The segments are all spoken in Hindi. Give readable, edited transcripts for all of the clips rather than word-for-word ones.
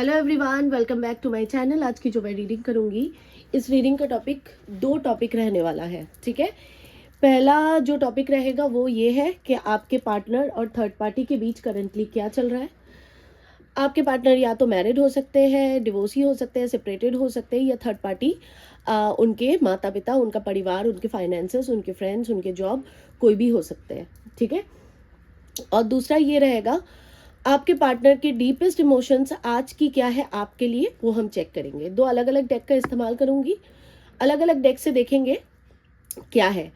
Hello everyone, welcome back to my channel. आज की जो मैं रीडिंग करूंगी, इस रीडिंग का टॉपिक दो टॉपिक रहने वाला है। ठीक है, पहला जो टॉपिक रहेगा वो ये है कि आपके पार्टनर और थर्ड पार्टी के बीच करंटली क्या चल रहा है। आपके पार्टनर या तो मैरिड हो सकते हैं, डिवोर्सी हो सकते हैं, सेपरेटेड हो सकते हैं, या थर्ड पार्टी उनके माता पिता, उनका परिवार, उनके फाइनेंसेस, उनके फ्रेंड्स, उनके जॉब, कोई भी हो सकते हैं। ठीक है, और दूसरा ये रहेगा आपके पार्टनर के डीपेस्ट इमोशंस आज की क्या है आपके लिए, वो हम चेक करेंगे। दो अलग अलग डेक का इस्तेमाल करूंगी, अलग अलग डेक से देखेंगे क्या है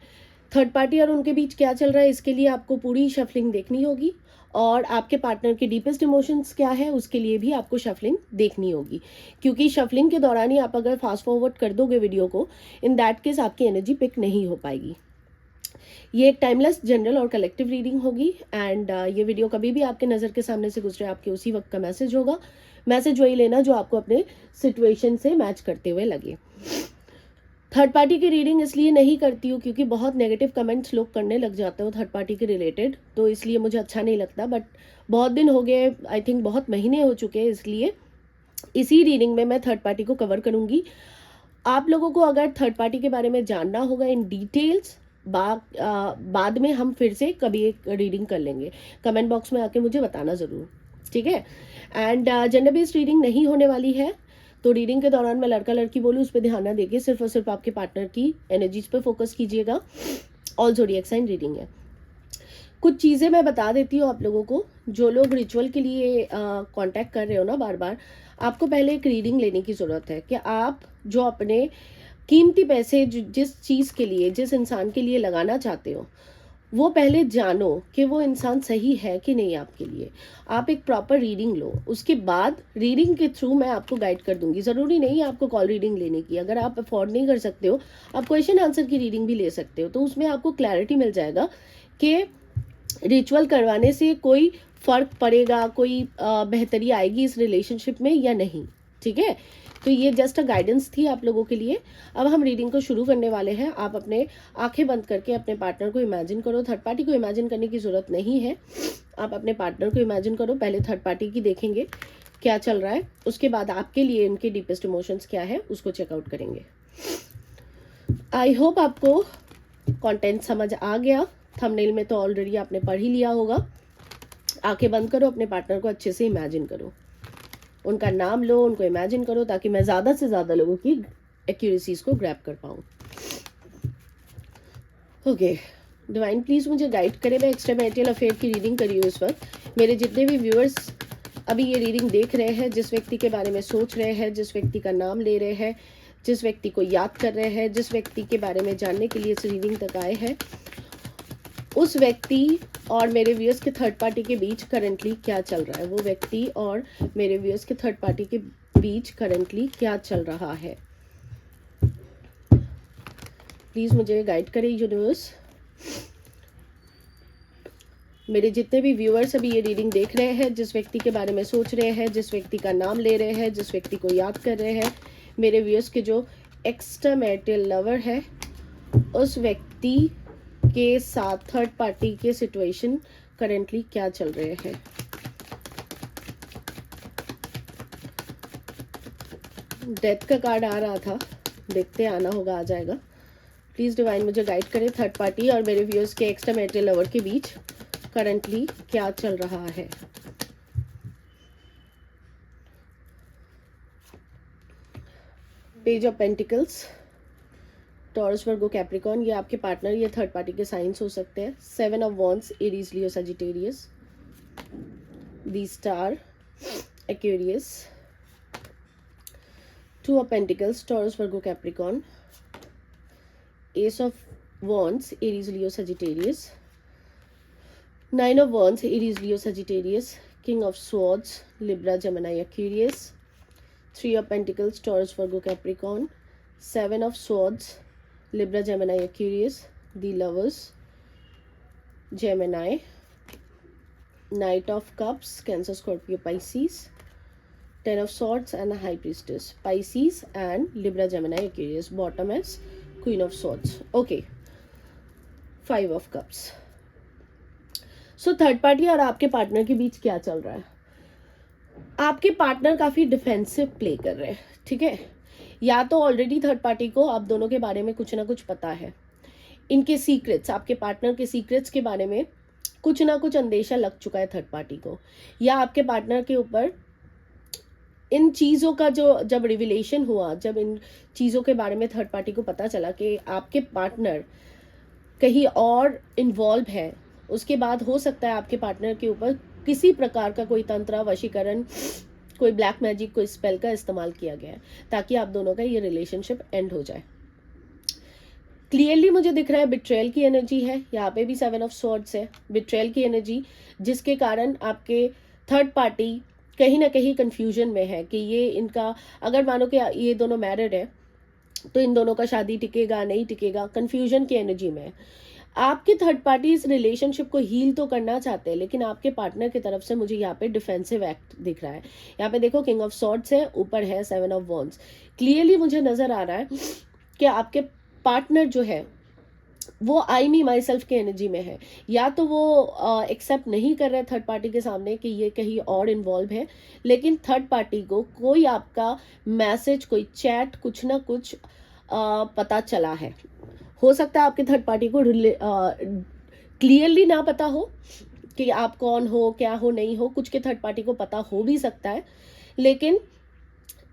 थर्ड पार्टी और उनके बीच क्या चल रहा है। इसके लिए आपको पूरी शफलिंग देखनी होगी, और आपके पार्टनर के डीपेस्ट इमोशंस क्या है उसके लिए भी आपको शफलिंग देखनी होगी, क्योंकि शफलिंग के दौरान ही आप अगर फास्ट फॉरवर्ड कर दोगे वीडियो को, इन दैट केस आपकी एनर्जी पिक नहीं हो पाएगी। ये एक टाइमलेस जनरल और कलेक्टिव रीडिंग होगी, एंड ये वीडियो कभी भी आपके नज़र के सामने से गुजरे आपके उसी वक्त का मैसेज होगा। मैसेज वही लेना जो आपको अपने सिचुएशन से मैच करते हुए लगे। थर्ड पार्टी की रीडिंग इसलिए नहीं करती हूँ क्योंकि बहुत नेगेटिव कमेंट्स लोग करने लग जाते हो थर्ड पार्टी के रिलेटेड, तो इसलिए मुझे अच्छा नहीं लगता। बट बहुत दिन हो गए, आई थिंक बहुत महीने हो चुके हैं, इसलिए इसी रीडिंग में मैं थर्ड पार्टी को कवर करूँगी। आप लोगों को अगर थर्ड पार्टी के बारे में जानना होगा इन डिटेल्स, बाद में हम फिर से कभी एक रीडिंग कर लेंगे। कमेंट बॉक्स में आके मुझे बताना ज़रूर, ठीक है। एंड जेंडर बेस्ड रीडिंग नहीं होने वाली है, तो रीडिंग के दौरान मैं लड़का लड़की बोलूँ उस पर ध्यान ना देके सिर्फ और सिर्फ आपके पार्टनर की एनर्जीज पे फोकस कीजिएगा। ऑल ज़ोडिएक साइन रीडिंग है। कुछ चीज़ें मैं बता देती हूँ आप लोगों को। जो लोग रिचुअल के लिए कांटेक्ट कर रहे हो ना बार बार, आपको पहले एक रीडिंग लेने की ज़रूरत है कि आप जो अपने कीमती पैसे जिस चीज़ के लिए, जिस इंसान के लिए लगाना चाहते हो, वो पहले जानो कि वो इंसान सही है कि नहीं आपके लिए। आप एक प्रॉपर रीडिंग लो, उसके बाद रीडिंग के थ्रू मैं आपको गाइड कर दूंगी। ज़रूरी नहीं है आपको कॉल रीडिंग लेने की। अगर आप अफोर्ड नहीं कर सकते हो, आप क्वेश्चन आंसर की रीडिंग भी ले सकते हो, तो उसमें आपको क्लैरिटी मिल जाएगा कि रिचुअल करवाने से कोई फ़र्क पड़ेगा, कोई बेहतरी आएगी इस रिलेशनशिप में या नहीं। ठीक है, तो ये जस्ट अ गाइडेंस थी आप लोगों के लिए। अब हम रीडिंग को शुरू करने वाले हैं। आप अपने आंखें बंद करके अपने पार्टनर को इमेजिन करो। थर्ड पार्टी को इमेजिन करने की ज़रूरत नहीं है, आप अपने पार्टनर को इमेजिन करो। पहले थर्ड पार्टी की देखेंगे क्या चल रहा है, उसके बाद आपके लिए उनके डीपेस्ट इमोशंस क्या है उसको चेकआउट करेंगे। आई होप आपको कंटेंट समझ आ गया। थंबनेल में तो ऑलरेडी आपने पढ़ ही लिया होगा। आंखें बंद करो, अपने पार्टनर को अच्छे से इमेजिन करो, उनका नाम लो, उनको इमेजिन करो, ताकि मैं ज़्यादा से ज़्यादा लोगों की एक्यूरेसीज को ग्रैब कर पाऊँ। ओके, डिवाइन प्लीज़ मुझे गाइड करें। मैं एक्स्ट्रा मैरिटल अफेयर की रीडिंग करी हूँ इस वक्त। मेरे जितने भी व्यूअर्स अभी ये रीडिंग देख रहे हैं, जिस व्यक्ति के बारे में सोच रहे हैं, जिस व्यक्ति का नाम ले रहे हैं, जिस व्यक्ति को याद कर रहे हैं, जिस व्यक्ति के बारे में जानने के लिए इस रीडिंग तक आए हैं, उस व्यक्ति और मेरे व्यूअर्स के थर्ड पार्टी के बीच करंटली क्या चल रहा है। वो व्यक्ति और मेरे व्यूअर्स के थर्ड पार्टी के बीच करंटली क्या चल रहा है, प्लीज़ मुझे गाइड करें यूनिवर्स। मेरे जितने भी व्यूअर्स अभी ये रीडिंग देख रहे हैं, जिस व्यक्ति के बारे में सोच रहे हैं, जिस व्यक्ति का नाम ले रहे हैं, जिस व्यक्ति को याद कर रहे हैं, मेरे व्यूअर्स के जो एक्स्ट्रा मैरिटल लवर है, उस व्यक्ति के साथ थर्ड पार्टी के सिचुएशन करेंटली क्या चल रहे हैं। डेथ का कार्ड आ रहा था, देखते आना होगा, आ जाएगा। प्लीज़ डिवाइन मुझे गाइड करें। थर्ड पार्टी और मेरे व्यूअर्स के एक्स्ट्रा मैरिटल लवर के बीच करंटली क्या चल रहा है। Page of pentacles, taurus, Virgo, Capricorn, ये आपके पार्टनर, ये थर्ड पार्टी के साइंस हो सकते हैं। Seven of wands, Aries, Leo, Sagittarius, the star, Aquarius, two of pentacles, taurus, Virgo, Capricorn, S of wands, Aries, Leo, Sagittarius, nine of wands, Aries, Leo, Sagittarius, king of swords, Libra, Gemini, Aquarius, three of pentacles, taurus, Virgo, Capricorn, seven of swords, Libra, Gemini, Aquarius, the Lovers, Gemini, Knight of Cups, Cancer, Scorpio, Pisces, Ten of Swords and the High Priestess, Pisces and Libra, Gemini, Aquarius. Bottom is Queen of Swords. Okay, Five of Cups. So third party और आपके पार्टनर के बीच क्या चल रहा है। आपके पार्टनर काफ़ी डिफेंसिव प्ले कर रहे हैं, ठीक है। या तो ऑलरेडी थर्ड पार्टी को आप दोनों के बारे में कुछ ना कुछ पता है, इनके सीक्रेट्स, आपके पार्टनर के सीक्रेट्स के बारे में कुछ ना कुछ अंदेशा लग चुका है थर्ड पार्टी को, या आपके पार्टनर के ऊपर इन चीज़ों का जो जब रिविलेशन हुआ, जब इन चीज़ों के बारे में थर्ड पार्टी को पता चला कि आपके पार्टनर कहीं और इन्वॉल्व है, उसके बाद हो सकता है आपके पार्टनर के ऊपर किसी प्रकार का कोई तंत्र, वशीकरण, कोई ब्लैक मैजिक, कोई स्पेल का इस्तेमाल किया गया है ताकि आप दोनों का ये रिलेशनशिप एंड हो जाए। क्लियरली मुझे दिख रहा है बिट्रेयल की एनर्जी है, यहाँ पे भी 7 ऑफ स्वॉर्ड्स है, बिट्रेयल की एनर्जी, जिसके कारण आपके थर्ड पार्टी कहीं ना कहीं कंफ्यूजन में है कि ये इनका, अगर मानो कि ये दोनों मैरिड है तो इन दोनों का शादी टिकेगा नहीं टिकेगा, कंफ्यूजन की एनर्जी में है। आपके थर्ड पार्टी इस रिलेशनशिप को हील तो करना चाहते हैं, लेकिन आपके पार्टनर की तरफ से मुझे यहाँ पे डिफेंसिव एक्ट दिख रहा है। यहाँ पे देखो किंग ऑफ सॉर्ड्स है, ऊपर है 7 ऑफ वॉन्ड्स। क्लियरली मुझे नजर आ रहा है कि आपके पार्टनर जो है वो आई मी माई सेल्फ के एनर्जी में है, या तो वो एक्सेप्ट नहीं कर रहे थर्ड पार्टी के सामने कि ये कहीं और इन्वॉल्व है, लेकिन थर्ड पार्टी को कोई आपका मैसेज, कोई चैट, कुछ ना कुछ पता चला है। हो सकता है आपके थर्ड पार्टी को क्लियरली ना पता हो कि आप कौन हो, क्या हो, नहीं हो, कुछ के थर्ड पार्टी को पता हो भी सकता है, लेकिन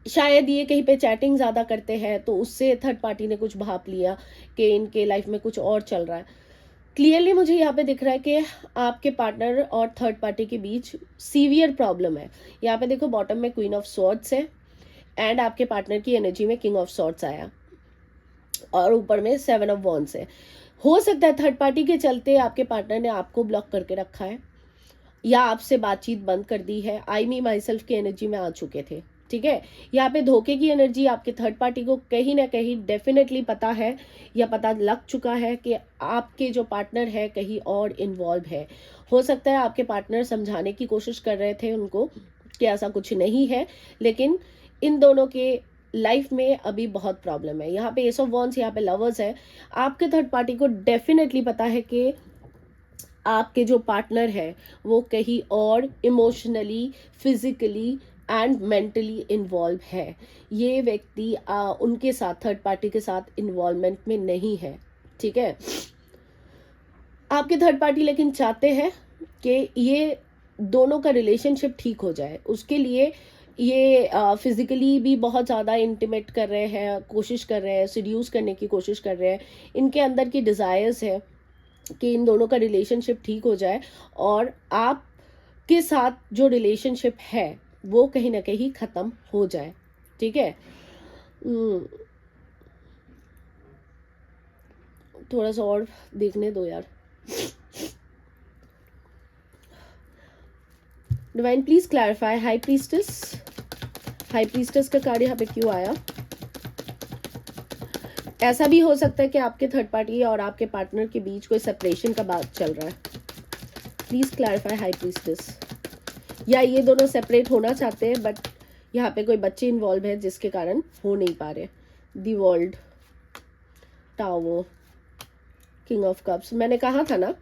शायद ये कहीं पे चैटिंग ज़्यादा करते हैं तो उससे थर्ड पार्टी ने कुछ भाप लिया कि इनके लाइफ में कुछ और चल रहा है। क्लियरली मुझे यहाँ पे दिख रहा है कि आपके पार्टनर और थर्ड पार्टी के बीच सीवियर प्रॉब्लम है। यहाँ पे देखो बॉटम में क्वीन ऑफ स्वॉर्ड्स है एंड आपके पार्टनर की एनर्जी में किंग ऑफ स्वॉर्ड्स आया और ऊपर में 7 ऑफ वॉन्ड्स है। हो सकता है थर्ड पार्टी के चलते आपके पार्टनर ने आपको ब्लॉक करके रखा है या आपसे बातचीत बंद कर दी है, आई मी माई सेल्फ की एनर्जी में आ चुके थे, ठीक है। यहाँ पे धोखे की एनर्जी, आपके थर्ड पार्टी को कहीं ना कहीं डेफिनेटली पता है या पता लग चुका है कि आपके जो पार्टनर है कहीं और इन्वॉल्व है। हो सकता है आपके पार्टनर समझाने की कोशिश कर रहे थे उनको कि ऐसा कुछ नहीं है, लेकिन इन दोनों के लाइफ में अभी बहुत प्रॉब्लम है। यहाँ पे एस ऑफ वॉन्ड्स, यहाँ पे लवर्स है। आपके थर्ड पार्टी को डेफिनेटली पता है कि आपके जो पार्टनर है वो कहीं और emotionally, physically and mentally involve है। ये व्यक्ति उनके साथ, थर्ड पार्टी के साथ इन्वॉल्वमेंट में नहीं है, ठीक है। आपके थर्ड पार्टी लेकिन चाहते हैं कि ये दोनों का रिलेशनशिप ठीक हो जाए, उसके लिए ये फिजिकली भी बहुत ज़्यादा इंटीमेट कर रहे हैं, कोशिश कर रहे हैं, सीड्यूस करने की कोशिश कर रहे हैं। इनके अंदर की डिज़ायर्स है कि इन दोनों का रिलेशनशिप ठीक हो जाए और आप के साथ जो रिलेशनशिप है वो कहीं ना कहीं ख़त्म हो जाए, ठीक है। थोड़ा सा और देखने दो यार। Divine please clarify high priestess, high priestess का कार्ड यहाँ पे क्यों आया। ऐसा भी हो सकता है कि आपके थर्ड पार्टी और आपके पार्टनर के बीच कोई सेपरेशन का बात चल रहा है। प्लीज क्लैरिफाई हाई प्रीस्टेस, या ये दोनों सेपरेट होना चाहते हैं बट यहाँ पे कोई बच्चे इन्वॉल्व है जिसके कारण हो नहीं पा रहे। The world, tower, king of cups. मैंने कहा था ना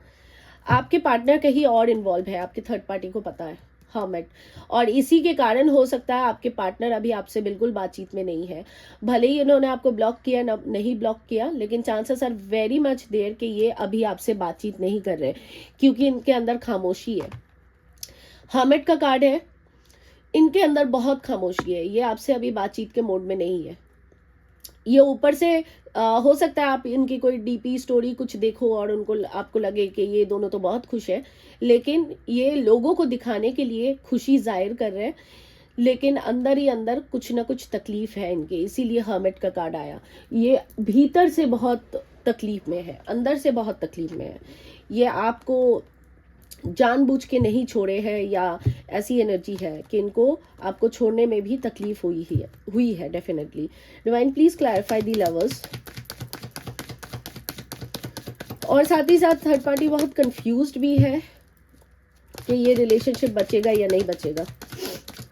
आपके पार्टनर कहीं और इन्वॉल्व है, आपके थर्ड पार्टी को पता है, हर्मिट। और इसी के कारण हो सकता है आपके पार्टनर अभी आपसे बिल्कुल बातचीत में नहीं है। भले ही इन्होंने आपको ब्लॉक किया नहीं ब्लॉक किया, लेकिन chances are very much there कि ये अभी आपसे बातचीत नहीं कर रहे क्योंकि इनके अंदर खामोशी है। हर्मिट का कार्ड है, इनके अंदर बहुत खामोशी है, ये आपसे अभी बातचीत के मोड में नहीं है। ये ऊपर से हो सकता है आप इनकी कोई डीपी स्टोरी कुछ देखो और उनको आपको लगे कि ये दोनों तो बहुत खुश है, लेकिन ये लोगों को दिखाने के लिए खुशी जाहिर कर रहे हैं, लेकिन अंदर ही अंदर कुछ ना कुछ तकलीफ है इनके, इसीलिए हर्मिट का कार्ड आया। ये भीतर से बहुत तकलीफ में है, अंदर से बहुत तकलीफ में है। ये आपको जानबूझ के नहीं छोड़े हैं या ऐसी एनर्जी है कि इनको आपको छोड़ने में भी तकलीफ हुई है definitely. Divine please clarify the lovers. और साथ ही साथ थर्ड पार्टी बहुत कंफ्यूज्ड भी है कि ये रिलेशनशिप बचेगा या नहीं बचेगा।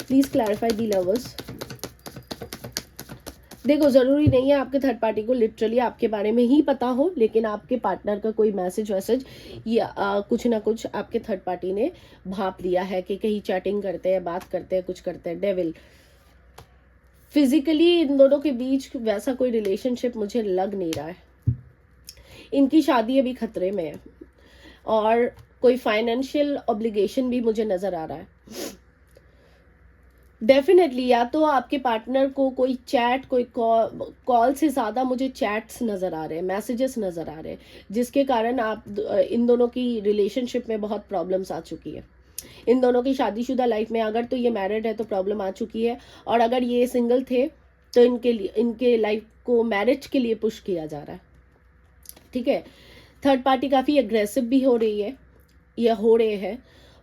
Please clarify the lovers. देखो, ज़रूरी नहीं है आपके थर्ड पार्टी को लिटरली आपके बारे में ही पता हो, लेकिन आपके पार्टनर का कोई मैसेज वैसेज या कुछ ना कुछ आपके थर्ड पार्टी ने भाप लिया है कि कहीं चैटिंग करते हैं, बात करते हैं, कुछ करते हैं। डेविल, फिजिकली इन दोनों के बीच वैसा कोई रिलेशनशिप मुझे लग नहीं रहा है। इनकी शादी अभी खतरे में है और कोई फाइनेंशियल ऑब्लिगेशन भी मुझे नज़र आ रहा है। डेफिनेटली या तो आपके पार्टनर को कोई चैट, कोई कॉल से ज़्यादा मुझे चैट्स नज़र आ रहे हैं, मैसेजेस नज़र आ रहे हैं, जिसके कारण आप इन दोनों की रिलेशनशिप में बहुत प्रॉब्लम्स आ चुकी है। इन दोनों की शादीशुदा लाइफ में अगर तो ये मैरिड है तो प्रॉब्लम आ चुकी है, और अगर ये सिंगल थे तो इनके लाइफ को मैरिज के लिए पुश किया जा रहा है। ठीक है, थर्ड पार्टी काफ़ी अग्रेसिव भी हो रही है या हो रहे हैं,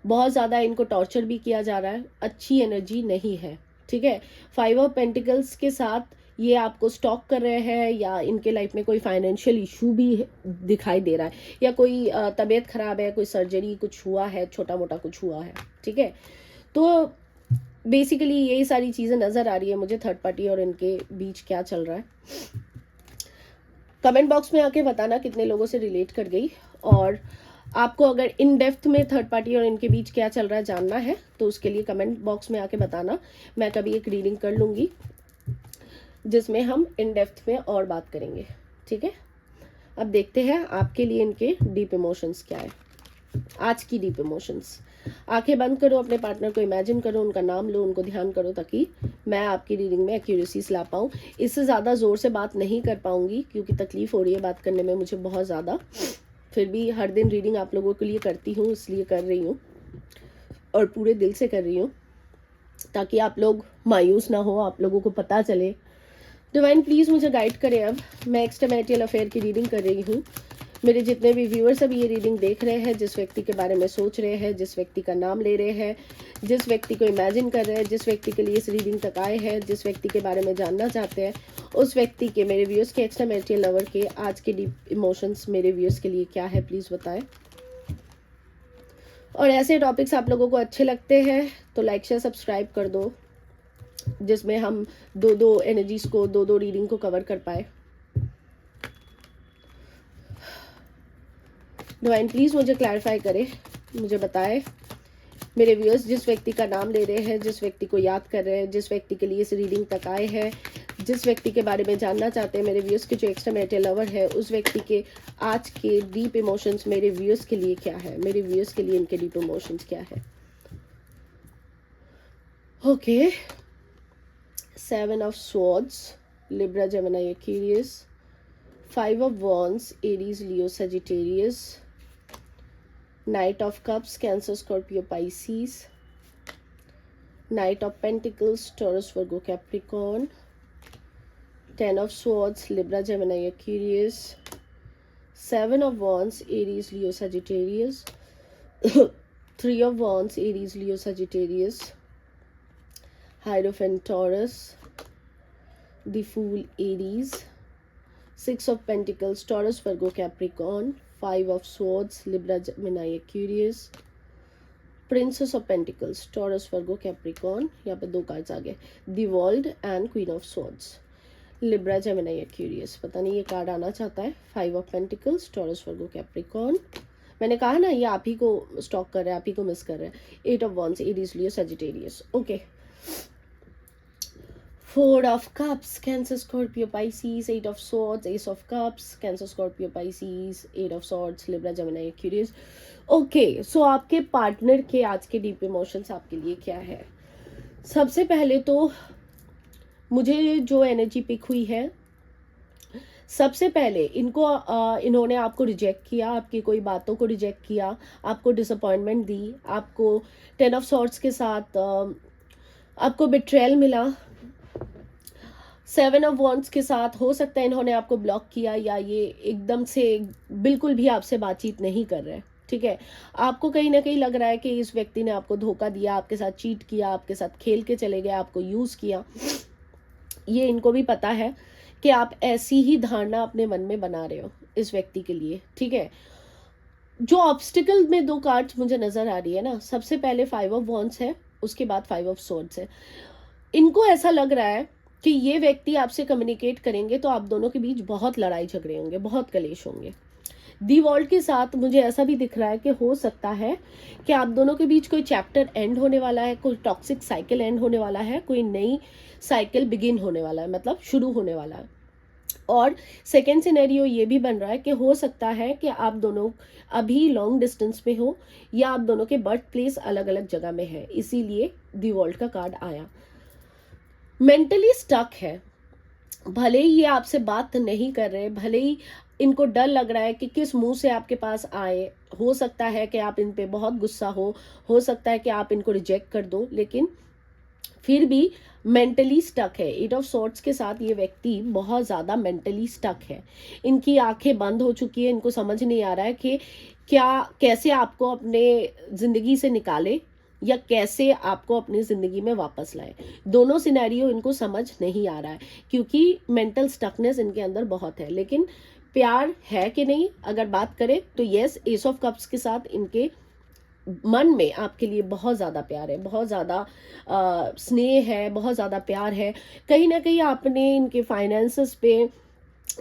बहुत ज़्यादा इनको टॉर्चर भी किया जा रहा है, अच्छी एनर्जी नहीं है। ठीक है, 5 ऑफ पेंटिकल्स के साथ ये आपको स्टॉक कर रहे हैं, या इनके लाइफ में कोई फाइनेंशियल इशू भी दिखाई दे रहा है, या कोई तबीयत खराब है, कोई सर्जरी कुछ हुआ है, छोटा मोटा कुछ हुआ है। ठीक है, तो बेसिकली यही सारी चीज़ें नज़र आ रही है मुझे थर्ड पार्टी और इनके बीच क्या चल रहा है। कमेंट बॉक्स में आके बताना कितने लोगों से रिलेट कर गई, और आपको अगर इन डेप्थ में थर्ड पार्टी और इनके बीच क्या चल रहा है जानना है तो उसके लिए कमेंट बॉक्स में आके बताना। मैं कभी एक रीडिंग कर लूँगी जिसमें हम इन डेप्थ में और बात करेंगे। ठीक है, अब देखते हैं आपके लिए इनके डीप इमोशंस क्या है। आज की डीप इमोशंस, आंखें बंद करो, अपने पार्टनर को इमेजिन करो, उनका नाम लो, उनको ध्यान करो, ताकि मैं आपकी रीडिंग में एक्यूरेसीज ला पाऊँ। इससे ज़्यादा ज़ोर से बात नहीं कर पाऊँगी क्योंकि तकलीफ़ हो रही है बात करने में मुझे बहुत ज़्यादा। फिर भी हर दिन रीडिंग आप लोगों के लिए करती हूँ, इसलिए कर रही हूँ और पूरे दिल से कर रही हूँ, ताकि आप लोग मायूस ना हो, आप लोगों को पता चले। डिवाइन प्लीज़ मुझे गाइड करें। अब मैं एक्स्ट्रामैरिटल अफेयर की रीडिंग कर रही हूँ। मेरे जितने भी व्यूअर्स अभी ये रीडिंग देख रहे हैं, जिस व्यक्ति के बारे में सोच रहे हैं, जिस व्यक्ति का नाम ले रहे हैं, जिस व्यक्ति को इमेजिन कर रहे हैं, जिस व्यक्ति के लिए इस रीडिंग तक आए हैं, जिस व्यक्ति के बारे में जानना चाहते हैं, उस व्यक्ति के, मेरे व्यूअर्स के, एक्स्ट्रामैरिटल लवर के आज के डीप इमोशंस मेरे व्यूअर्स के लिए क्या है, प्लीज़ बताएं। और ऐसे टॉपिक्स आप लोगों को अच्छे लगते हैं तो लाइक शेयर सब्सक्राइब कर दो, जिसमें हम दो एनर्जीज को, दो रीडिंग को कवर कर पाए। डिवाइन प्लीज़ मुझे क्लैरिफाई करे, मुझे बताए मेरे व्यूअर्स, जिस व्यक्ति का नाम ले रहे हैं, जिस व्यक्ति को याद कर रहे हैं, जिस व्यक्ति के लिए इस रीडिंग तक आए हैं, जिस व्यक्ति के बारे में जानना चाहते हैं, मेरे व्यूअर्स के जो एक्स्ट्रामैरिटल लवर है, उस व्यक्ति के आज के डीप इमोशंस मेरे व्यूअर्स के लिए क्या है, मेरे व्यूअर्स के लिए इनके डीप इमोशंस क्या है। Okay, 7 of swords, Libra, Gemini, Aquarius, 5 of wands, Aries, Leo, Sagittarius, Knight of Cups, Cancer, Scorpio, Pisces, Knight of Pentacles, Taurus, Virgo, Capricorn, 10 of Swords, Libra, Gemini, Aquarius, 7 of Wands, Aries, Leo, Sagittarius, 3 of Wands, Aries, Leo, Sagittarius, Hierophant, Taurus, the Fool, Aries, 6 of Pentacles, Taurus, Virgo, Capricorn, 5 of Swords, Libra, Gemini, Aquarius, Princess of Pentacles, Taurus, Virgo, Capricorn, यहाँ पे 2 कार्ड्स आ गए, The World and Queen of Swords, Libra, Gemini, Aquarius। पता नहीं ये कार्ड आना चाहता है। 5 of Pentacles, Taurus, Virgo, Capricorn, मैंने कहा ना ये आप ही को स्टॉक कर रहे हैं, आप ही को मिस कर रहे हैं। 8 of Wands, Aries, Leo, Sagittarius। Okay, 4 of Cups, Cancer, Scorpio, Pisces, 8 of Swords, Ace of Cups, Cancer, Scorpio, Pisces, 8 of Swords, Libra, Gemini, Aquarius। Okay, so आपके पार्टनर के आज के डीप इमोशंस आपके लिए क्या है। सबसे पहले तो मुझे जो एनर्जी पिक हुई है, सबसे पहले इन्होंने आपको रिजेक्ट किया, आपकी कोई बातों को रिजेक्ट किया, आपको डिसअपॉइंटमेंट दी, आपको 10 ऑफ सॉर्ड्स के साथ आपको बिट्रेयल मिला। 7 ऑफ वॉन्ड्स के साथ हो सकता है इन्होंने आपको ब्लॉक किया, या ये एकदम से बिल्कुल भी आपसे बातचीत नहीं कर रहे। ठीक है, आपको कहीं ना कहीं लग रहा है कि इस व्यक्ति ने आपको धोखा दिया, आपके साथ चीट किया, आपके साथ खेल के चले गए, आपको यूज़ किया। ये इनको भी पता है कि आप ऐसी ही धारणा अपने मन में बना रहे हो इस व्यक्ति के लिए। ठीक है, जो ऑब्स्टिकल में 2 कार्ड्स मुझे नज़र आ रही है ना, सबसे पहले 5 ऑफ वॉन्ड्स है, उसके बाद 5 ऑफ सॉर्ड्स है। इनको ऐसा लग रहा है कि ये व्यक्ति आपसे कम्युनिकेट करेंगे तो आप दोनों के बीच बहुत लड़ाई झगड़े होंगे, बहुत कलेश होंगे। दी वर्ल्ड के साथ मुझे ऐसा भी दिख रहा है कि हो सकता है कि आप दोनों के बीच कोई चैप्टर एंड होने वाला है, कोई टॉक्सिक साइकिल एंड होने वाला है, कोई नई साइकिल बिगिन होने वाला है, मतलब शुरू होने वाला है। और सेकेंड सिनेरियो ये भी बन रहा है कि हो सकता है कि आप दोनों अभी लॉन्ग डिस्टेंस में हो या आप दोनों के बर्थ प्लेस अलग अलग जगह में है, इसीलिए दी वर्ल्ड का कार्ड आया। मेंटली स्टक है, भले ही ये आपसे बात नहीं कर रहे, भले ही इनको डर लग रहा है कि किस मुंह से आपके पास आए, हो सकता है कि आप इन पे बहुत गुस्सा हो सकता है कि आप इनको रिजेक्ट कर दो, लेकिन फिर भी मेंटली स्टक है। एट ऑफ सॉर्ड्स के साथ ये व्यक्ति बहुत ज़्यादा मेंटली स्टक है। इनकी आंखें बंद हो चुकी है, इनको समझ नहीं आ रहा है कि कैसे आपको अपने ज़िंदगी से निकाले या कैसे आपको अपनी ज़िंदगी में वापस लाए। दोनों सिनेरियो इनको समझ नहीं आ रहा है, क्योंकि मेंटल स्टकनेस इनके अंदर बहुत है। लेकिन प्यार है कि नहीं, अगर बात करें तो यस, एस ऑफ कप्स के साथ इनके मन में आपके लिए बहुत ज़्यादा प्यार है, बहुत ज़्यादा स्नेह है, बहुत ज़्यादा प्यार है। कहीं ना कहीं आपने इनके फाइनेंसेस पे,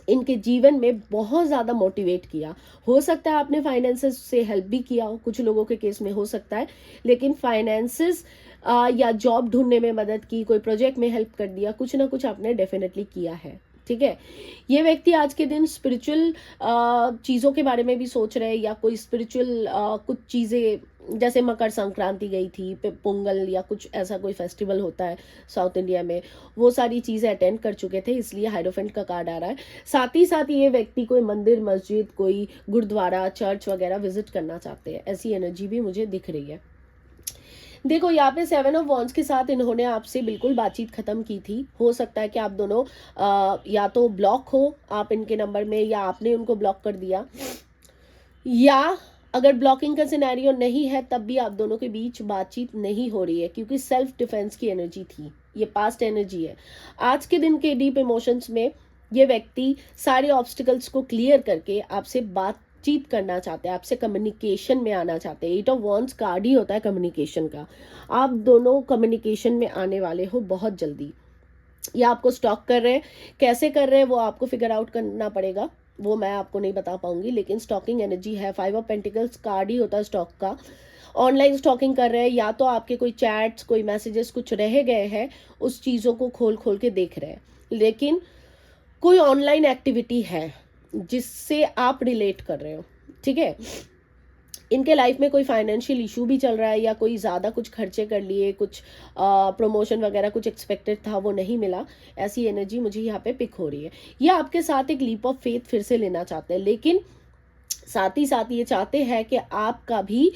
इनके जीवन में बहुत ज़्यादा मोटिवेट किया। हो सकता है आपने फाइनेंसेस से हेल्प भी किया हो, कुछ लोगों के केस में हो सकता है, लेकिन फाइनेंसेस या जॉब ढूंढने में मदद की, कोई प्रोजेक्ट में हेल्प कर दिया, कुछ ना कुछ आपने डेफिनेटली किया है। ठीक है, ये व्यक्ति आज के दिन स्पिरिचुअल चीज़ों के बारे में भी सोच रहे हैं, या कोई स्पिरिचुअल कुछ चीज़ें, जैसे मकर संक्रांति गई थी, पोंगल या कुछ ऐसा कोई फेस्टिवल होता है साउथ इंडिया में, वो सारी चीज़ें अटेंड कर चुके थे, इसलिए हाइरोफेंट का कार्ड आ रहा है। साथ ही साथ ये व्यक्ति कोई मंदिर, मस्जिद, कोई गुरुद्वारा, चर्च वगैरह विजिट करना चाहते हैं, ऐसी एनर्जी भी मुझे दिख रही है। देखो, यहाँ पे 7 ऑफ वॉन्ड्स के साथ इन्होंने आपसे बिल्कुल बातचीत खत्म की थी। हो सकता है कि आप दोनों या तो ब्लॉक हो आप इनके नंबर में, या आपने उनको ब्लॉक कर दिया, या अगर ब्लॉकिंग का सिनेरियो नहीं है तब भी आप दोनों के बीच बातचीत नहीं हो रही है, क्योंकि सेल्फ डिफेंस की एनर्जी थी, ये पास्ट एनर्जी है। आज के दिन के डीप इमोशंस में ये व्यक्ति सारे ऑब्स्टिकल्स को क्लियर करके आपसे बातचीत करना चाहते हैं, आपसे कम्युनिकेशन में आना चाहते हैं। 8 ऑफ वॉन्ड्स कार्ड ही होता है कम्युनिकेशन का। आप दोनों कम्युनिकेशन में आने वाले हो बहुत जल्दी, या आपको स्टॉक कर रहे हैं, कैसे कर रहे हैं वो आपको फिगर आउट करना पड़ेगा, वो मैं आपको नहीं बता पाऊंगी, लेकिन स्टॉकिंग एनर्जी है। 5 ऑफ पेंटिकल्स कार्ड ही होता है स्टॉक का। ऑनलाइन स्टॉकिंग कर रहे हैं, या तो आपके कोई चैट्स, कोई मैसेजेस कुछ रह गए हैं, उस चीज़ों को खोल खोल के देख रहे हैं, लेकिन कोई ऑनलाइन एक्टिविटी है जिससे आप रिलेट कर रहे हो। ठीक है, इनके लाइफ में कोई फाइनेंशियल इशू भी चल रहा है, या कोई ज़्यादा कुछ खर्चे कर लिए, कुछ प्रमोशन वगैरह कुछ एक्सपेक्टेड था वो नहीं मिला, ऐसी एनर्जी मुझे यहाँ पे पिक हो रही है। ये आपके साथ एक लीप ऑफ फेथ फिर से लेना चाहते हैं, लेकिन साथ ही साथ ये चाहते हैं कि आपका भी,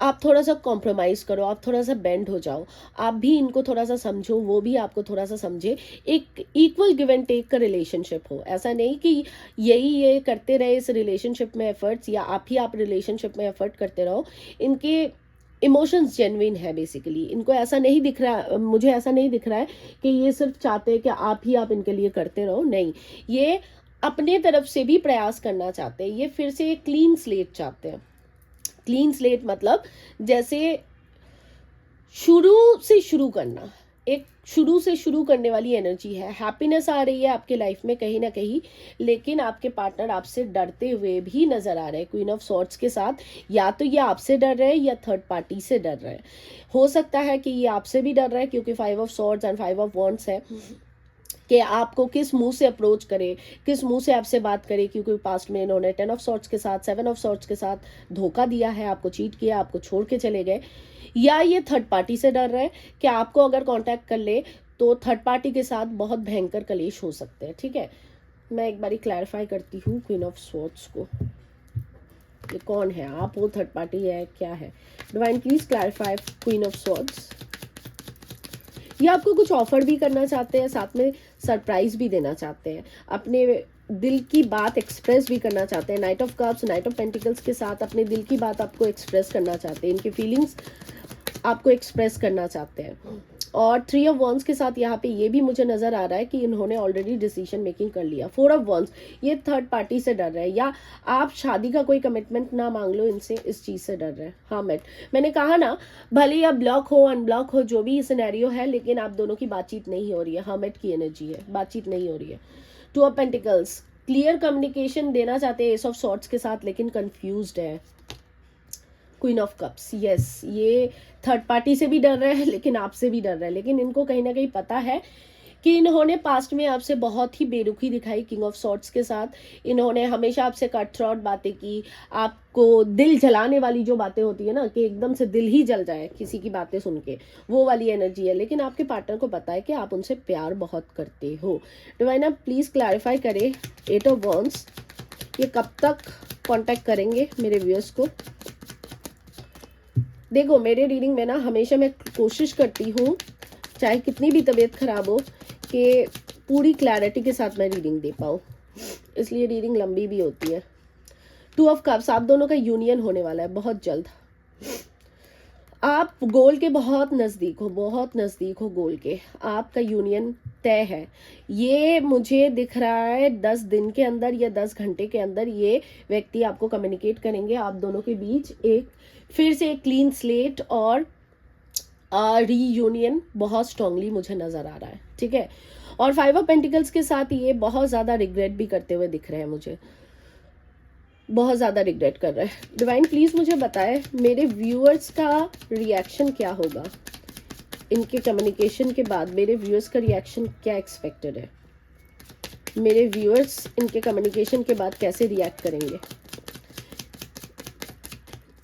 आप थोड़ा सा कॉम्प्रोमाइज़ करो, आप थोड़ा सा बेंड हो जाओ, आप भी इनको थोड़ा सा समझो, वो भी आपको थोड़ा सा समझे, एक इक्वल गिव एंड टेक का रिलेशनशिप हो। ऐसा नहीं कि ये करते रहे इस रिलेशनशिप में एफर्ट्स, या आप रिलेशनशिप में एफर्ट करते रहो। इनके इमोशंस जेन्युइन है बेसिकली, इनको ऐसा नहीं दिख रहा, मुझे ऐसा नहीं दिख रहा है कि ये सिर्फ चाहते हैं कि आप इनके लिए करते रहो, नहीं, ये अपने तरफ से भी प्रयास करना चाहते हैं। ये फिर से एक क्लीन स्लेट चाहते हैं। क्लीन स्लेट मतलब जैसे शुरू से शुरू करना, एक शुरू से शुरू करने वाली एनर्जी है। हैप्पीनेस आ रही है आपके लाइफ में कहीं ना कहीं, लेकिन आपके पार्टनर आपसे डरते हुए भी नजर आ रहे हैं। क्वीन ऑफ सॉर्ड्स के साथ या तो ये आपसे डर रहे हैं या थर्ड पार्टी से डर रहे हैं। हो सकता है कि ये आपसे भी डर रहे हैं, क्योंकि 5 of swords and 5 of wands है, कि आपको किस मुंह से अप्रोच करे, किस मुंह से आपसे बात करे, क्योंकि पास्ट में इन्होंने 10 ऑफ सॉर्ड्स के साथ, 7 ऑफ सॉर्ड्स के साथ धोखा दिया है, आपको चीट किया, आपको छोड़ के चले गए। या ये थर्ड पार्टी से डर रहे हैं कि आपको अगर कांटेक्ट कर ले तो थर्ड पार्टी के साथ बहुत भयंकर कलेश हो सकते हैं। ठीक है, मैं एक बारी क्लैरिफाई करती हूँ क्वीन ऑफ सॉर्ड्स को, ये कौन है, आप हो, थर्ड पार्टी है, क्या है? Divine please clarify queen of swords. ये आपको कुछ ऑफर भी करना चाहते हैं, साथ में सरप्राइज भी देना चाहते हैं, अपने दिल की बात एक्सप्रेस भी करना चाहते हैं। Night of cups, night of pentacles के साथ अपने दिल की बात आपको एक्सप्रेस करना चाहते हैं, इनकी फीलिंग्स आपको एक्सप्रेस करना चाहते हैं। और 3 ऑफ वॉन्स के साथ यहाँ पे ये भी मुझे नज़र आ रहा है कि इन्होंने ऑलरेडी डिसीजन मेकिंग कर लिया। 4 ऑफ वॉन्स, ये थर्ड पार्टी से डर रहे हैं, या आप शादी का कोई कमिटमेंट ना मांग लो इनसे, इस चीज़ से डर रहे हैं। हाँ मैंने कहा ना, भले ही अब ब्लॉक हो अनब्लॉक हो जो भी सिनेरियो है, लेकिन आप दोनों की बातचीत नहीं हो रही है। हर्मिट की एनर्जी है, बातचीत नहीं हो रही है। 2 ऑफ पेंटिकल्स, क्लियर कम्युनिकेशन देना चाहते हैं एस ऑफ सॉर्ड्स के साथ, लेकिन कंफ्यूज्ड है। क्वीन ऑफ कप्स, यस, ये थर्ड पार्टी से भी डर रहे हैं, लेकिन आपसे भी डर रहे हैं, लेकिन इनको कहीं ना कहीं पता है कि इन्होंने पास्ट में आपसे बहुत ही बेरुखी दिखाई। किंग ऑफ सॉर्ड्स के साथ इन्होंने हमेशा आपसे कट थ्रॉट बातें की, आपको दिल जलाने वाली जो बातें होती है ना, कि एकदम से दिल ही जल जाए किसी की बातें सुन के, वो वाली एनर्जी है। लेकिन आपके पार्टनर को पता है कि आप उनसे प्यार बहुत करते हो। डिवाइन आप प्लीज़ क्लैरिफाई करें 8 ऑफ वॉन्ड्स, ये कब तक कॉन्टेक्ट करेंगे मेरे व्यूअर्स को। देखो मेरे रीडिंग में ना हमेशा मैं कोशिश करती हूँ, चाहे कितनी भी तबीयत खराब हो, कि पूरी क्लैरिटी के साथ मैं रीडिंग दे पाऊँ, इसलिए रीडिंग लंबी भी होती है। 2 ऑफ कप्स, आप दोनों का यूनियन होने वाला है बहुत जल्द। आप गोल के बहुत नज़दीक हो, बहुत नज़दीक हो गोल के, आपका यूनियन तय है। ये मुझे दिख रहा है 10 दिन के अंदर या 10 घंटे के अंदर ये व्यक्ति आपको कम्युनिकेट करेंगे। आप दोनों के बीच एक फिर से एक क्लीन स्लेट और रीयूनियन बहुत स्ट्रांगली मुझे नज़र आ रहा है, ठीक है। और 5 ऑफ पेंटिकल्स के साथ ये बहुत ज़्यादा रिग्रेट भी करते हुए दिख रहे हैं मुझे, बहुत ज़्यादा रिग्रेट कर रहे हैं। डिवाइन प्लीज़ मुझे बताएं मेरे व्यूअर्स का रिएक्शन क्या होगा, इनके कम्युनिकेशन के बाद मेरे व्यूअर्स का रिएक्शन क्या एक्सपेक्टेड है। मेरे व्यूअर्स इनके कम्युनिकेशन के बाद कैसे रिएक्ट करेंगे।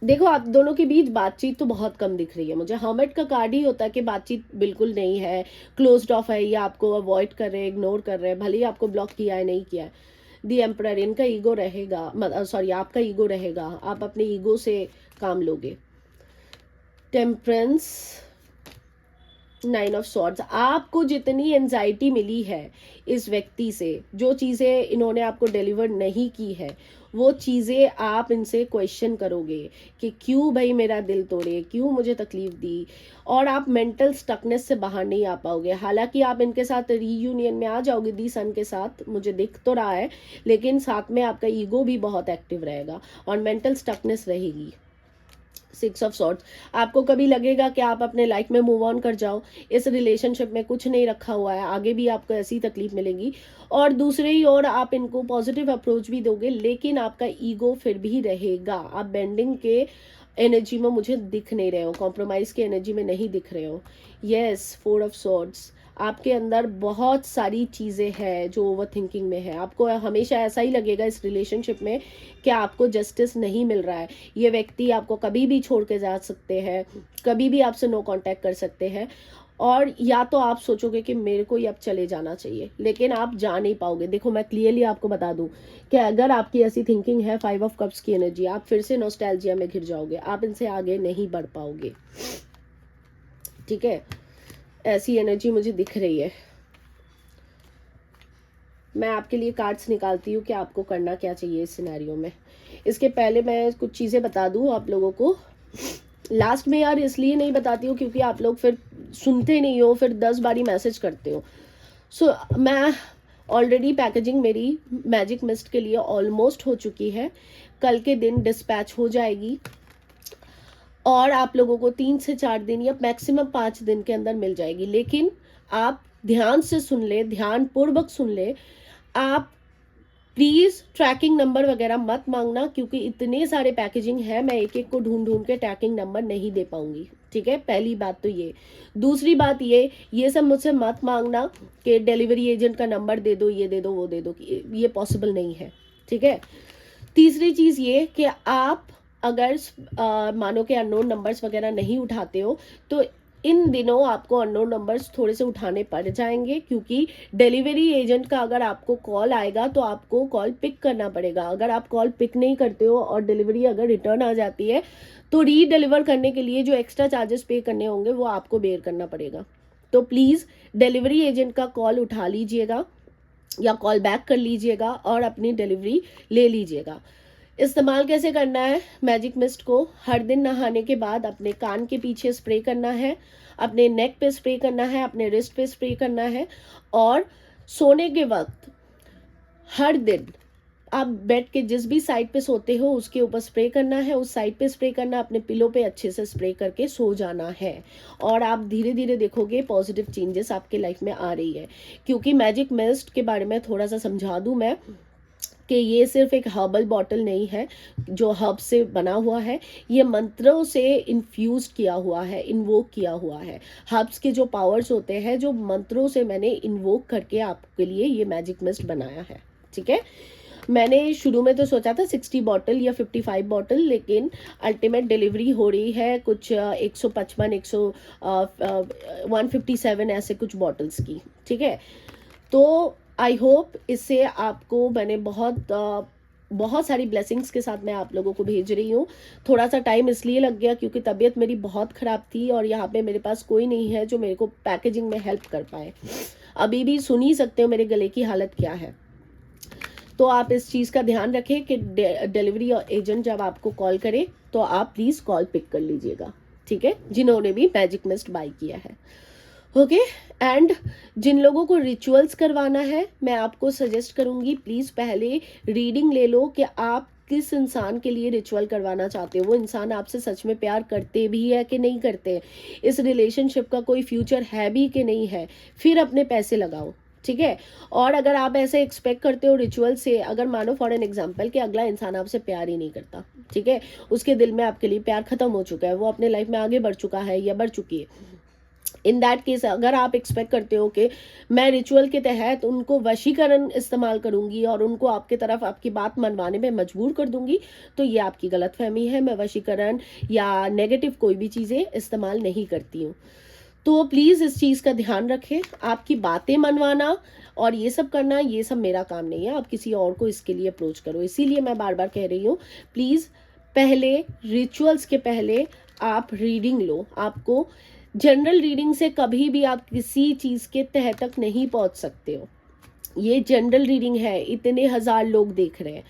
देखो आप दोनों के बीच बातचीत तो बहुत कम दिख रही है मुझे। हर्मिट का कार्ड ही होता है कि बातचीत बिल्कुल नहीं है, क्लोज्ड ऑफ है, या आपको अवॉइड कर रहे हैं, इग्नोर कर रहे हैं, भले ही आपको ब्लॉक किया है नहीं किया है। दी एम्परर, इनका ईगो रहेगा, सॉरी आपका ईगो रहेगा, आप अपने ईगो से काम लोगे। टेम्परेंस, 9 ऑफ सॉर्ड्स, आपको जितनी एंजाइटी मिली है इस व्यक्ति से, जो चीज़ें इन्होंने आपको डिलीवर नहीं की है, वो चीज़ें आप इनसे क्वेश्चन करोगे कि क्यों भाई मेरा दिल तोड़े, क्यों मुझे तकलीफ दी, और आप मेंटल स्टकनेस से बाहर नहीं आ पाओगे। हालांकि आप इनके साथ रीयूनियन में आ जाओगे दी सन के साथ, मुझे दिख तो रहा है, लेकिन साथ में आपका ईगो भी बहुत एक्टिव रहेगा और मेंटल स्टकनेस रहेगी। 6 ऑफ सॉर्ड्स, आपको कभी लगेगा कि आप अपने लाइफ में मूव ऑन कर जाओ, इस रिलेशनशिप में कुछ नहीं रखा हुआ है, आगे भी आपको ऐसी तकलीफ मिलेगी। और दूसरे ही ओर आप इनको पॉजिटिव अप्रोच भी दोगे, लेकिन आपका ईगो फिर भी रहेगा। आप बेंडिंग के एनर्जी में मुझे दिख नहीं रहे हो, कॉम्प्रोमाइज़ की एनर्जी में नहीं दिख रहे हो। यस, 4 ऑफ सॉर्ड्स, आपके अंदर बहुत सारी चीज़ें हैं जो ओवर थिंकिंग में है। आपको हमेशा ऐसा ही लगेगा इस रिलेशनशिप में कि आपको जस्टिस नहीं मिल रहा है। ये व्यक्ति आपको कभी भी छोड़ के जा सकते हैं, कभी भी आपसे नो कांटेक्ट कर सकते हैं, और या तो आप सोचोगे कि मेरे को ही अब चले जाना चाहिए, लेकिन आप जा नहीं पाओगे। देखो मैं क्लियरली आपको बता दूं कि अगर आपकी ऐसी थिंकिंग है 5 ऑफ कप्स की एनर्जी, आप फिर से नॉस्टैल्जिया में घिर जाओगे, आप इनसे आगे नहीं बढ़ पाओगे, ठीक है। ऐसी एनर्जी मुझे दिख रही है। मैं आपके लिए कार्ड्स निकालती हूँ कि आपको करना क्या चाहिए इस सिनेरियो में। इसके पहले मैं कुछ चीज़ें बता दूँ आप लोगों को। लास्ट में यार इसलिए नहीं बताती हूँ क्योंकि आप लोग फिर सुनते नहीं हो, फिर 10 बारी मैसेज करते हो। सो मैं ऑलरेडी पैकेजिंग मेरी मैजिक मिस्ट के लिए ऑलमोस्ट हो चुकी है, कल के दिन डिस्पैच हो जाएगी और आप लोगों को 3 से 4 दिन या मैक्सिमम 5 दिन के अंदर मिल जाएगी। लेकिन आप ध्यान से सुन ले, ध्यान पूर्वक सुन ले। आप प्लीज़ ट्रैकिंग नंबर वगैरह मत मांगना, क्योंकि इतने सारे पैकेजिंग है, मैं एक एक को ढूंढ ढूंढ के ट्रैकिंग नंबर नहीं दे पाऊंगी, ठीक है। पहली बात तो दूसरी बात ये सब मुझसे मत मांगना कि डिलीवरी एजेंट का नंबर दे दो, ये दे दो, वो दे दो, ये पॉसिबल नहीं है, ठीक है। तीसरी चीज़ ये कि आप अगर मानो कि अननोन नंबर्स वगैरह नहीं उठाते हो, तो इन दिनों आपको अननोन नंबर्स थोड़े से उठाने पड़ जाएंगे, क्योंकि डिलीवरी एजेंट का अगर आपको कॉल आएगा तो आपको कॉल पिक करना पड़ेगा। अगर आप कॉल पिक नहीं करते हो और डिलीवरी अगर रिटर्न आ जाती है, तो री डिलीवर करने के लिए जो एक्स्ट्रा चार्जेस पे करने होंगे वो आपको बेयर करना पड़ेगा। तो प्लीज़ डिलीवरी एजेंट का कॉल उठा लीजिएगा या कॉल बैक कर लीजिएगा और अपनी डिलीवरी ले लीजिएगा। इस्तेमाल कैसे करना है? मैजिक मिस्ट को हर दिन नहाने के बाद अपने कान के पीछे स्प्रे करना है, अपने नेक पे स्प्रे करना है, अपने रिस्ट पे स्प्रे करना है, और सोने के वक्त हर दिन आप बेड के जिस भी साइड पे सोते हो उसके ऊपर स्प्रे करना है, उस साइड पे स्प्रे करना, अपने पिलो पे अच्छे से स्प्रे करके सो जाना है। और आप धीरे धीरे देखोगे पॉजिटिव चेंजेस आपके लाइफ में आ रही है। क्योंकि मैजिक मिस्ट के बारे में थोड़ा सा समझा दूं मैं कि ये सिर्फ एक हर्बल बॉटल नहीं है जो हर्ब से बना हुआ है, ये मंत्रों से इन्फ्यूज किया हुआ है, इन्वोक किया हुआ है। हर्ब्स के जो पावर्स होते हैं जो मंत्रों से मैंने इन्वोक करके आपके लिए ये मैजिक मिस्ट बनाया है। ठीक है, मैंने शुरू में तो सोचा था 60 बॉटल या 55 बॉटल, लेकिन अल्टीमेट डिलीवरी हो रही है कुछ 155 157 ऐसे कुछ बॉटल्स की। ठीक है, तो आई होप इससे आपको मैंने बहुत सारी ब्लेसिंग्स के साथ मैं आप लोगों को भेज रही हूँ। थोड़ा सा टाइम इसलिए लग गया क्योंकि तबीयत मेरी बहुत ख़राब थी और यहाँ पे मेरे पास कोई नहीं है जो मेरे को पैकेजिंग में हेल्प कर पाए। अभी भी सुन ही सकते हो मेरे गले की हालत क्या है। तो आप इस चीज़ का ध्यान रखें कि डिलीवरी एजेंट जब आपको कॉल करे तो आप प्लीज़ कॉल पिक कर लीजिएगा। ठीक है, जिन्होंने भी मैजिक मिस्ट बाय किया है। ओके, एंड जिन लोगों को रिचुअल्स करवाना है मैं आपको सजेस्ट करूंगी प्लीज़ पहले रीडिंग ले लो कि आप किस इंसान के लिए रिचुअल करवाना चाहते हो, वो इंसान आपसे सच में प्यार करते भी है कि नहीं करते, इस रिलेशनशिप का कोई फ्यूचर है भी कि नहीं है, फिर अपने पैसे लगाओ। ठीक है, और अगर आप ऐसे एक्सपेक्ट करते हो रिचुअल से, अगर मानो फॉर एन एग्जांपल कि अगला इंसान आपसे प्यार ही नहीं करता, ठीक है, उसके दिल में आपके लिए प्यार खत्म हो चुका है, वो अपने लाइफ में आगे बढ़ चुका है या बढ़ चुकी है, इन दैट केस अगर आप एक्सपेक्ट करते हो कि मैं रिचुअल के तहत उनको वशीकरण इस्तेमाल करूंगी और उनको आपके तरफ आपकी बात मनवाने में मजबूर कर दूंगी, तो ये आपकी गलतफहमी है। मैं वशीकरण या नेगेटिव कोई भी चीज़ें इस्तेमाल नहीं करती हूँ। तो प्लीज़ इस चीज़ का ध्यान रखें, आपकी बातें मनवाना और ये सब करना, ये सब मेरा काम नहीं है, आप किसी और को इसके लिए अप्रोच करो। इसीलिए मैं बार बार कह रही हूँ प्लीज़ पहले रिचुअल्स के पहले आप रीडिंग लो। आपको जनरल रीडिंग से कभी भी आप किसी चीज़ के तह तक नहीं पहुंच सकते हो। ये जनरल रीडिंग है, इतने हजार लोग देख रहे हैं,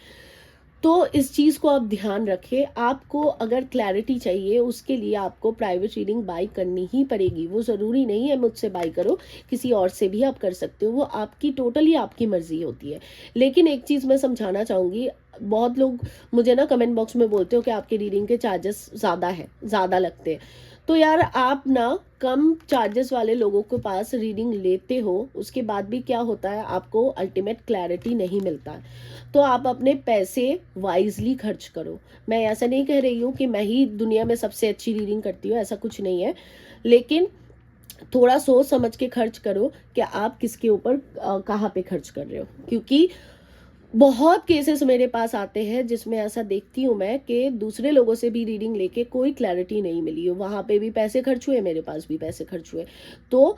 तो इस चीज़ को आप ध्यान रखें। आपको अगर क्लैरिटी चाहिए उसके लिए आपको प्राइवेट रीडिंग बाय करनी ही पड़ेगी। वो ज़रूरी नहीं है मुझसे बाय करो, किसी और से भी आप कर सकते हो, वो आपकी टोटली आपकी मर्जी होती है। लेकिन एक चीज़ मैं समझाना चाहूँगी, बहुत लोग मुझे ना कमेंट बॉक्स में बोलते हो कि आपके रीडिंग के चार्जेस ज़्यादा लगते हैं। तो यार आप ना कम चार्जेस वाले लोगों के पास रीडिंग लेते हो, उसके बाद भी क्या होता है, आपको अल्टीमेट क्लैरिटी नहीं मिलता है। तो आप अपने पैसे वाइजली खर्च करो। मैं ऐसा नहीं कह रही हूँ कि मैं ही दुनिया में सबसे अच्छी रीडिंग करती हूँ, ऐसा कुछ नहीं है, लेकिन थोड़ा सोच समझ के खर्च करो कि आप किसके ऊपर कहाँ पे खर्च कर रहे हो। क्योंकि बहुत केसेस मेरे पास आते हैं जिसमें ऐसा देखती हूँ मैं कि दूसरे लोगों से भी रीडिंग लेके कोई क्लैरिटी नहीं मिली, वहाँ पे भी पैसे खर्च हुए, मेरे पास भी पैसे खर्च हुए। तो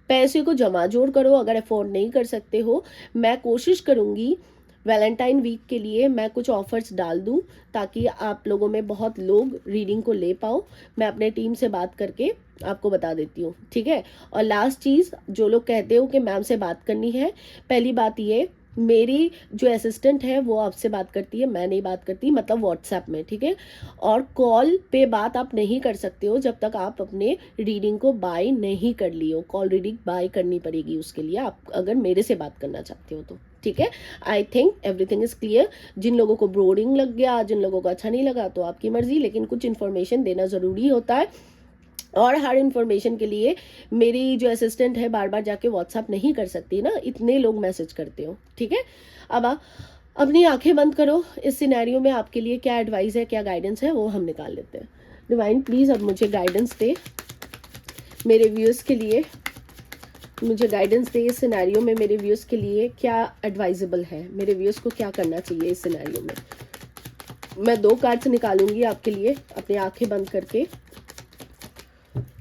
पैसे को जमा जोड़ करो। अगर अफोर्ड नहीं कर सकते हो, मैं कोशिश करूँगी वैलेंटाइन वीक के लिए मैं कुछ ऑफर्स डाल दूं ताकि आप लोगों में बहुत लोग रीडिंग को ले पाओ। मैं अपने टीम से बात करके आपको बता देती हूँ। ठीक है, और लास्ट चीज़, जो लोग कहते हो कि मैम से बात करनी है, पहली बात ये, मेरी जो असिस्टेंट है वो आपसे बात करती है, मैं नहीं बात करती, मतलब व्हाट्सएप में। ठीक है, और कॉल पे बात आप नहीं कर सकते हो जब तक आप अपने रीडिंग को बाय नहीं कर लियो। कॉल रीडिंग बाय करनी पड़ेगी उसके लिए, आप अगर मेरे से बात करना चाहते हो तो। ठीक है, I think everything is clear. जिन लोगों को बोरिंग लग गया, जिन लोगों को अच्छा नहीं लगा, तो आपकी मर्जी, लेकिन कुछ इन्फॉर्मेशन देना ज़रूरी होता है। और हर इन्फॉर्मेशन के लिए मेरी जो असिस्टेंट है बार बार जाके व्हाट्सअप नहीं कर सकती ना, इतने लोग मैसेज करते हो। ठीक है, अब अपनी आंखें बंद करो। इस सिनेरियो में आपके लिए क्या एडवाइस है, क्या गाइडेंस है, वो हम निकाल लेते हैं। डिवाइन प्लीज़ अब मुझे गाइडेंस दे, मेरे व्यूअर्स के लिए मुझे गाइडेंस दे। इस सिनेरियो में मेरे व्यूअर्स के लिए क्या एडवाइजेबल है, मेरे व्यूअर्स को क्या करना चाहिए इस सिनेरियो में। मैं 2 कार्ड्स निकालूंगी आपके लिए, अपनी आंखें बंद करके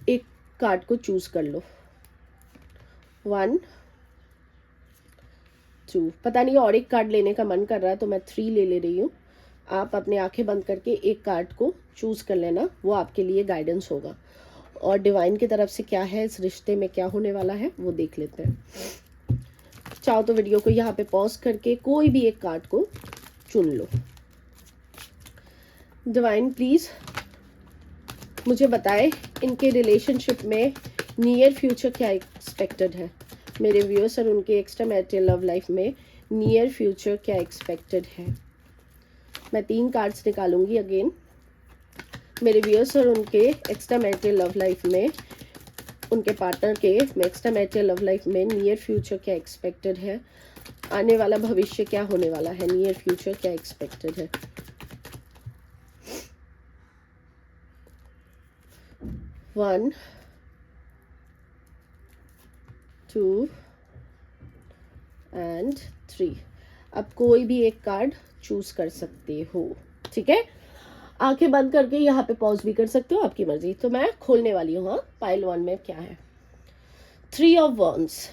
एक कार्ड को चूज कर लो। 1 2, पता नहीं और एक कार्ड लेने का मन कर रहा है तो मैं 3 ले रही हूँ। आप अपने आंखें बंद करके एक कार्ड को चूज कर लेना, वो आपके लिए गाइडेंस होगा। और डिवाइन की तरफ से क्या है, इस रिश्ते में क्या होने वाला है, वो देख लेते हैं। चाहो तो वीडियो को यहाँ पे पॉज करके कोई भी एक कार्ड को चुन लो। डिवाइन प्लीज़ मुझे बताएं इनके रिलेशनशिप में नियर फ्यूचर क्या एक्सपेक्टेड है। मेरे व्यूअर्स और उनके एक्स्ट्रा मैरिटल लव लाइफ में नियर फ्यूचर क्या एक्सपेक्टेड है। मैं 3 कार्ड्स निकालूंगी अगेन। मेरे व्यूअर्स और उनके एक्स्ट्रा मैरिटल लव लाइफ में, उनके पार्टनर के एक्स्ट्रा मैरिटल लव लाइफ में नियर फ्यूचर क्या एक्सपेक्टेड है। आने वाला भविष्य क्या होने वाला है, नियर फ्यूचर क्या एक्सपेक्टेड है। One, 2 and 3। अब कोई भी एक कार्ड चूज कर सकते हो, ठीक है। आंखें बंद करके यहाँ पे पॉज भी कर सकते हो, आपकी मर्जी। तो मैं खोलने वाली हूँ। हाँ, पाइल 1 में क्या है। 3 of wands,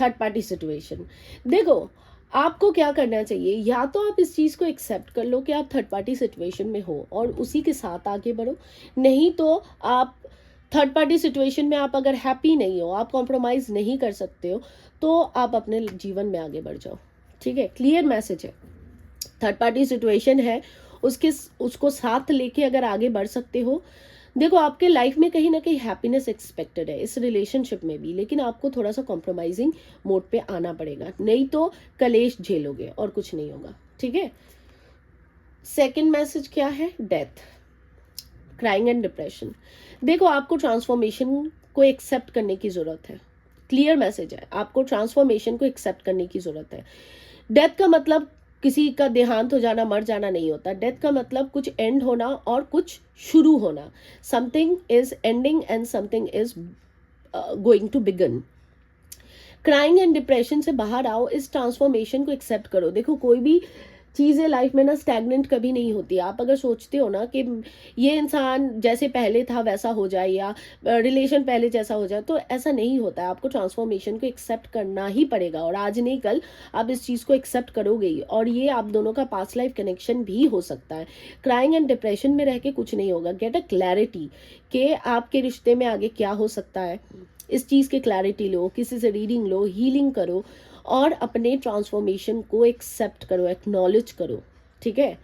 third party situation. देखो आपको क्या करना चाहिए, या तो आप इस चीज़ को एक्सेप्ट कर लो कि आप थर्ड पार्टी सिचुएशन में हो और उसी के साथ आगे बढ़ो। नहीं तो आप थर्ड पार्टी सिचुएशन में आप अगर हैप्पी नहीं हो, आप कॉम्प्रोमाइज़ नहीं कर सकते हो, तो आप अपने जीवन में आगे बढ़ जाओ, ठीक है। क्लियर मैसेज है। थर्ड पार्टी सिचुएशन है, उसको साथ लेके अगर आगे बढ़ सकते हो। देखो आपके लाइफ में कहीं ना कहीं हैप्पीनेस एक्सपेक्टेड है इस रिलेशनशिप में भी, लेकिन आपको थोड़ा सा कॉम्प्रोमाइजिंग मोड पे आना पड़ेगा, नहीं तो कलेश झेलोगे और कुछ नहीं होगा, ठीक है। सेकंड मैसेज क्या है, डेथ, क्राइंग एंड डिप्रेशन। देखो आपको ट्रांसफॉर्मेशन को एक्सेप्ट करने की जरूरत है। क्लियर मैसेज है, आपको ट्रांसफॉर्मेशन को एक्सेप्ट करने की जरूरत है। डेथ का मतलब किसी का देहांत हो जाना, मर जाना नहीं होता। डेथ का मतलब कुछ एंड होना और कुछ शुरू होना। Something is ending and something is going to begin. Crying and depression से बाहर आओ, इस ट्रांसफॉर्मेशन को एक्सेप्ट करो। देखो कोई भी चीज़ें लाइफ में ना स्टैग्नेंट कभी नहीं होती। आप अगर सोचते हो ना कि ये इंसान जैसे पहले था वैसा हो जाए या रिलेशन पहले जैसा हो जाए, तो ऐसा नहीं होता है। आपको ट्रांसफॉर्मेशन को एक्सेप्ट करना ही पड़ेगा, और आज नहीं कल आप इस चीज़ को एक्सेप्ट करोगे ही, और ये आप दोनों का पास्ट लाइफ कनेक्शन भी हो सकता है। क्राइंग एंड डिप्रेशन में रह के कुछ नहीं होगा। गेट अ क्लैरिटी कि आपके रिश्ते में आगे क्या हो सकता है, इस चीज़ की क्लैरिटी लो, किसी से रीडिंग लो, हीलिंग करो और अपने ट्रांसफॉर्मेशन को एक्सेप्ट करो, एक्नॉलेज करो, ठीक है।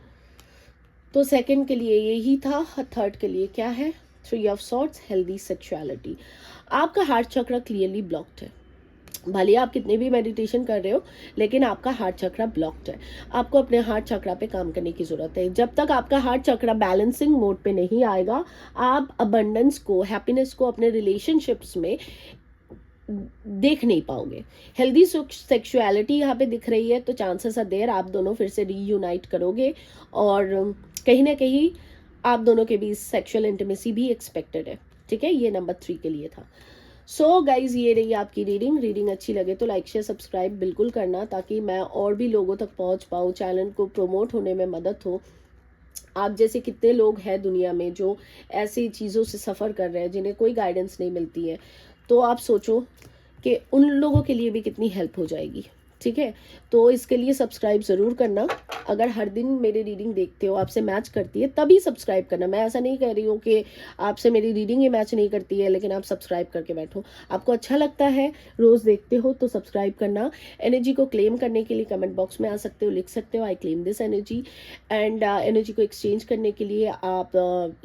तो सेकंड के लिए यही था। थर्ड के लिए क्या है, 3 ऑफ सॉर्ड्स, हेल्दी सेक्सुअलिटी। आपका हार्ट चक्र क्लियरली ब्लॉक्ड है। भले आप कितने भी मेडिटेशन कर रहे हो, लेकिन आपका हार्ट चक्र ब्लॉक्ड है। आपको अपने हार्ट चक्र पे काम करने की जरूरत है। जब तक आपका हार्ट चक्र बैलेंसिंग मोड पे नहीं आएगा, आप अबंडेंस को, हैप्पीनेस को अपने रिलेशनशिप्स में देख नहीं पाओगे। हेल्दी सेक्सुअलिटी यहाँ पे दिख रही है, तो चांसेस आर देयर आप दोनों फिर से रीयूनाइट करोगे, और कहीं ना कहीं आप दोनों के बीच सेक्सुअल इंटीमेसी भी एक्सपेक्टेड है, ठीक है। ये नंबर 3 के लिए था। सो गाइज, ये रही आपकी रीडिंग अच्छी लगे तो लाइक शेयर सब्सक्राइब बिल्कुल करना, ताकि मैं और भी लोगों तक पहुंच पाऊँ, चैनल को प्रमोट होने में मदद हो। आप जैसे कितने लोग हैं दुनिया में जो ऐसी चीज़ों से सफ़र कर रहे हैं, जिन्हें कोई गाइडेंस नहीं मिलती है। तो आप सोचो कि उन लोगों के लिए भी कितनी हेल्प हो जाएगी, ठीक है। तो इसके लिए सब्सक्राइब ज़रूर करना। अगर हर दिन मेरी रीडिंग देखते हो, आपसे मैच करती है, तभी सब्सक्राइब करना। मैं ऐसा नहीं कह रही हूँ कि आपसे मेरी रीडिंग ही मैच नहीं करती है लेकिन आप सब्सक्राइब करके बैठो। आपको अच्छा लगता है, रोज़ देखते हो, तो सब्सक्राइब करना। एनर्जी को क्लेम करने के लिए कमेंट बॉक्स में आ सकते हो, लिख सकते हो I claim this energy. And energy को एक्सचेंज करने के लिए आप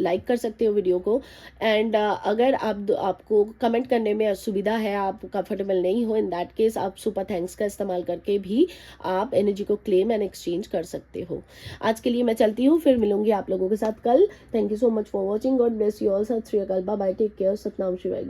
लाइक कर सकते हो वीडियो को। एंड अगर आपको कमेंट करने में असुविधा है, आप कंफर्टेबल नहीं हो, इन दैट केस आप सुपर थैंक्स का इस्तेमाल करके भी आप एनर्जी को क्लेम एंड एक्सचेंज कर सकते हो। आज के लिए मैं चलती हूँ, फिर मिलूंगी आप लोगों के साथ कल। Thank you so much for watching. God bless you all. Sat Shri Akal, bye bye, take care, Satnam शिवाय।